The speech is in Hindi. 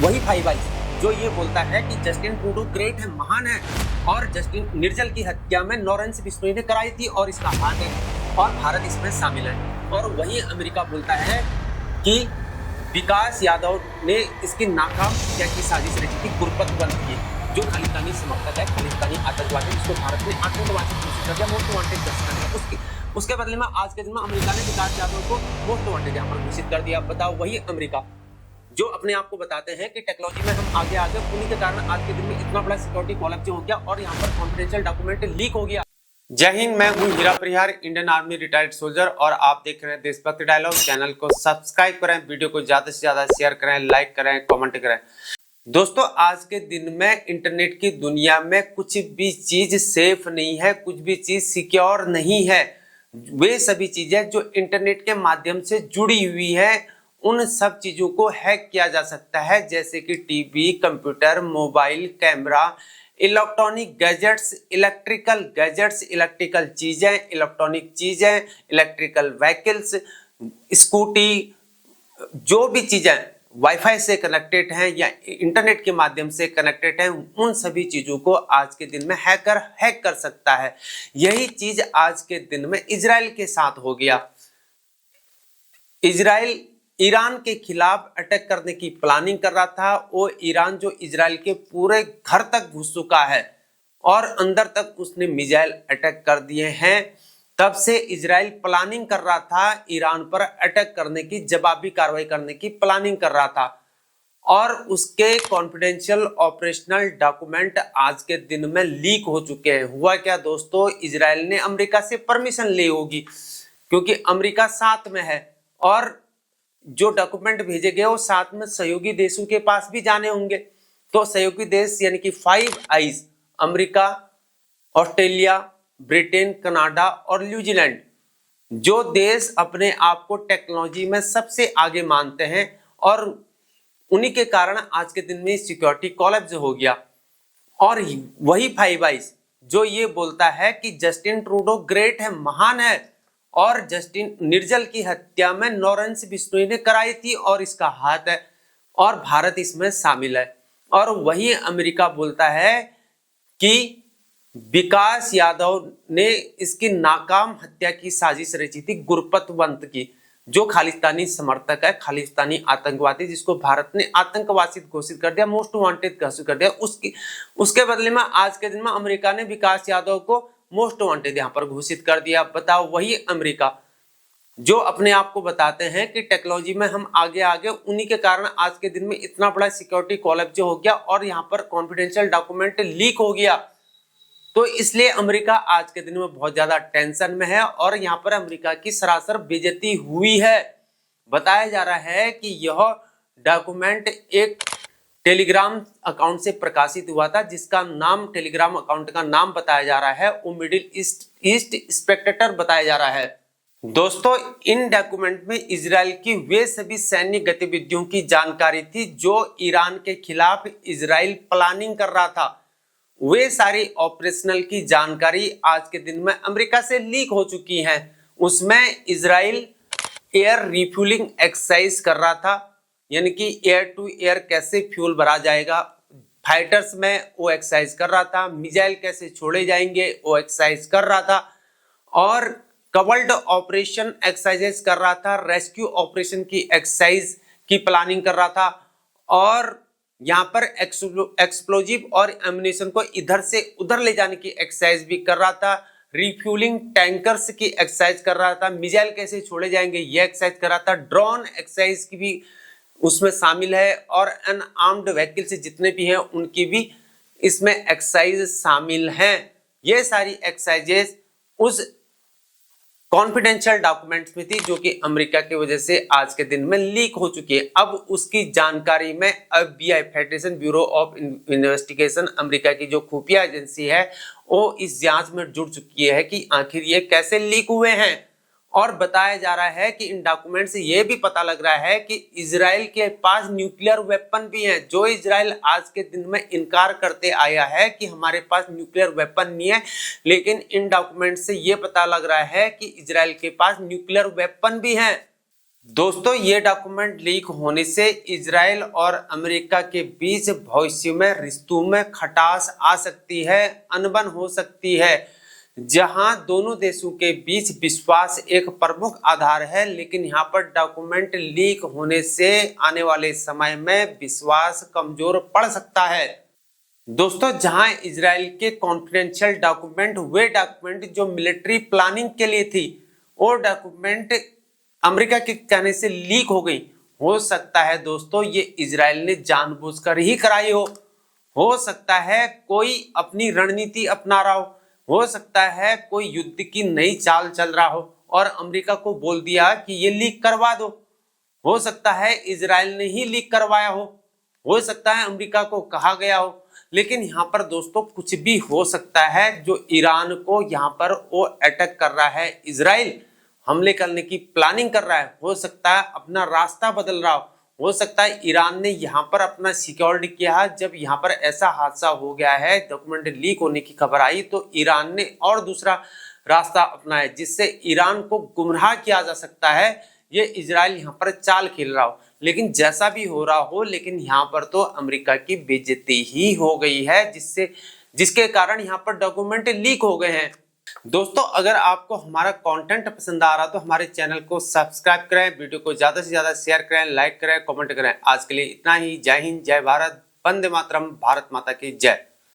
वही भाई जो ये बोलता है कि जस्टिन ट्रूडो ग्रेट है, महान है, और जस्टिन निर्जल की हत्या में लॉरेंस बिश्नोई ने कराई थी और इसका हाथ है और भारत इसमें शामिल है। और वही अमेरिका बोलता है कि विकास यादव ने इसकी नाकाम हत्या की साजिश रची थी गुरपत बंद की, जो खालिस्तानी समर्थक है, खालिस्तानी आतंकवादी, जिसको भारत ने आतंकवादी घोषित कर दिया, मोस्ट वांटेड घोषित। उसके बदले में आज के दिन में अमेरिका ने विकास यादव को मोस्ट वांटेड यहाँ पर घोषित कर दिया। बताओ, वही अमेरिका जो अपने आप को बताते हैं कि टेक्नोलॉजी में हम आगे उन्हीं के कारण आज के दिन में इतना बड़ा सिक्योरिटी कोलैप्स हो गया और यहाँ पर कॉन्फिडेंशियल डॉक्यूमेंट लीक हो गया। जय हिंद, मैं हूं हीरा परिहार, इंडियन आर्मी रिटायर्ड सोल्जर, और आप देख रहे हैं देशभक्ति डायलॉग। चैनल को सब्सक्राइब करें, वीडियो को ज्यादा से ज्यादा शेयर करें, लाइक करें, कमेंट करें। दोस्तों, आज के दिन में इंटरनेट की दुनिया में कुछ भी चीज सेफ नहीं है, कुछ भी चीज सिक्योर नहीं है। वे सभी चीजें जो इंटरनेट के माध्यम से जुड़ी हुई है, उन सब चीजों को हैक किया जा सकता है, जैसे कि TV, computer, mobile, camera, electronic gadgets, electrical चीजें, इलेक्ट्रॉनिक चीजें, इलेक्ट्रिकल व्हीकल्स, स्कूटी, जो भी चीजें वाईफाई से कनेक्टेड हैं या इंटरनेट के माध्यम से कनेक्टेड हैं, उन सभी चीजों को आज के दिन में हैकर हैक कर सकता है। यही चीज आज के दिन में इजराइल के साथ हो गया। इजराइल ईरान के खिलाफ अटैक करने की प्लानिंग कर रहा था। वो ईरान जो इजराइल के पूरे घर तक घुस चुका है और अंदर तक उसने मिसाइल अटैक कर दिए हैं। तब से इजराइल प्लानिंग कर रहा था ईरान पर अटैक करने की, जवाबी कार्रवाई करने की प्लानिंग कर रहा था, और उसके कॉन्फिडेंशियल ऑपरेशनल डॉक्यूमेंट आज के दिन में लीक हो चुके हैं। हुआ क्या दोस्तों, इजराइल ने अमेरिका से परमिशन ली होगी, क्योंकि अमेरिका साथ में है, और जो डॉक्यूमेंट भेजे गए वो साथ में सहयोगी देशों के पास भी जाने होंगे। तो सहयोगी देश यानी कि 5 eyes, America, Australia, Britain, Canada और न्यूजीलैंड, जो देश अपने आप को टेक्नोलॉजी में सबसे आगे मानते हैं, और उन्हीं के कारण आज के दिन में सिक्योरिटी कोलैप्स हो गया। और वही 5 आइज जो ये बोलता है कि जस्टिन ट्रूडो ग्रेट है, महान है, और जस्टिन निर्जल की हत्या में लॉरेंस बिश्नोई ने कराई थी और इसका हाथ है और भारत इसमें शामिल है। और वही अमेरिका बोलता है कि विकास यादव ने इसकी नाकाम हत्या की साजिश रची थी गुरपतवंत की, जो खालिस्तानी समर्थक है, खालिस्तानी आतंकवादी, जिसको भारत ने आतंकवादी घोषित कर दिया, मोस्ट वांटेड घोषित कर दिया। उसके बदले में आज के दिन में अमेरिका ने विकास यादव को मोस्ट वांटेड यहां पर घोषित कर दिया। बताओ, वही अमेरिका जो अपने आप को बताते हैं कि टेक्नोलॉजी में हम आगे उन्हीं के कारण आज के दिन में इतना बड़ा सिक्योरिटी कोलैप्स हो गया और यहां पर कॉन्फिडेंशियल डॉक्यूमेंट लीक हो गया। तो इसलिए अमेरिका आज के दिन में बहुत ज्यादा टेंशन में है और यहां पर अमेरिका की सरासर बेइज्जती हुई है। बताया जा रहा है कि यह डॉक्यूमेंट एक टेलीग्राम अकाउंट से प्रकाशित हुआ था, जिसका नाम, टेलीग्राम अकाउंट का नाम बताया जा रहा है वो मिडिल ईस्ट स्पेक्टेटर बताया जा रहा है। दोस्तों, इन डॉक्यूमेंट में इजराइल की वे सभी सैन्य गतिविधियों की जानकारी थी जो ईरान के खिलाफ इजराइल प्लानिंग कर रहा था। वे सारी ऑपरेशनल की जानकारी आज के दिन में अमेरिका से लीक हो चुकी है। उसमें इजराइल एयर रिफ्यूलिंग एक्सरसाइज कर रहा था, यानी कि एयर टू एयर कैसे फ्यूल भरा जाएगा, फाइटर्स में वो एक्सरसाइज कर रहा था, मिसाइल कैसे छोड़े जाएंगे वो एक्सरसाइज कर रहा था, और कवर्ड ऑपरेशन एक्सरसाइजेस कर रहा था, रेस्क्यू ऑपरेशन की एक्सरसाइज की प्लानिंग कर रहा था, और यहाँ पर एक्सप्लोजिव और एम्युनिशन को इधर से उधर ले जाने की एक्सरसाइज भी कर रहा था, रिफ्यूलिंग टैंकर्स की एक्सरसाइज कर रहा था, मिसाइल कैसे छोड़े जाएंगे ये एक्सरसाइज कर रहा था, ड्रोन एक्सरसाइज की भी उसमें शामिल है, और अनआर्म्ड व्हीकल से जितने भी हैं उनकी भी इसमें एक्सरसाइज शामिल हैं। ये सारी एक्सरसाइजेस उस कॉन्फिडेंशियल डॉक्यूमेंट्स में थी जो कि अमेरिका की वजह से आज के दिन में लीक हो चुकी है। अब उसकी जानकारी में FBI, federation bureau of investigation, America की जो खुफिया एजेंसी है, वो इस जांच में जुड़ चुकी है कि आखिर ये कैसे लीक हुए हैं। और बताया जा रहा है कि इन डॉक्यूमेंट से यह भी पता लग रहा है कि इजराइल के पास न्यूक्लियर वेपन भी है, जो इजराइल आज के दिन में इनकार करते आया है कि हमारे पास न्यूक्लियर वेपन नहीं है, लेकिन इन डॉक्यूमेंट से यह पता लग रहा है कि इजराइल के पास न्यूक्लियर वेपन भी है। दोस्तों ये डॉक्यूमेंट लीक होने से इजराइल और अमेरिका के बीच भविष्य में रिश्तों में खटास आ सकती है, अनबन हो सकती है, जहां दोनों देशों के बीच विश्वास एक प्रमुख आधार है। लेकिन यहां पर डॉक्यूमेंट लीक होने से आने वाले समय में विश्वास कमजोर पड़ सकता है। दोस्तों जहां इजराइल के कॉन्फिडेंशियल डॉक्यूमेंट, वे डॉक्यूमेंट जो मिलिट्री प्लानिंग के लिए थी, वो डॉक्यूमेंट अमेरिका के कहने से लीक हो सकता है दोस्तों ये इजराइल ने जानबूझकर ही कराई हो सकता है कोई अपनी रणनीति अपना रहा हो सकता है कोई युद्ध की नई चाल चल रहा हो और अमेरिका को बोल दिया कि ये लीक करवा दो। हो सकता है इजराइल ने ही लीक करवाया हो सकता है अमेरिका को कहा गया हो। लेकिन यहाँ पर दोस्तों कुछ भी हो सकता है। जो ईरान को यहाँ पर वो अटैक कर रहा है, इजराइल हमले करने की प्लानिंग कर रहा है, हो सकता है अपना रास्ता बदल रहा हो सकता है ईरान ने यहाँ पर अपना सिक्योरिटी किया है। जब यहाँ पर ऐसा हादसा हो गया है, डॉक्यूमेंट लीक होने की खबर आई, तो ईरान ने और दूसरा रास्ता अपनाया जिससे ईरान को गुमराह किया जा सकता है। ये इजराइल यहाँ पर चाल खेल रहा हो। लेकिन जैसा भी हो रहा हो, लेकिन यहाँ पर तो अमेरिका की बेइज्जती ही हो गई है, जिसके कारण यहाँ पर डॉक्यूमेंट लीक हो गए हैं। दोस्तों अगर आपको हमारा कंटेंट पसंद आ रहा तो हमारे चैनल को सब्सक्राइब करें, वीडियो को ज्यादा से ज्यादा शेयर करें, लाइक करें, कमेंट करें। आज के लिए इतना ही। जय हिंद, जय भारत, वंदे मातरम, भारत माता की जय।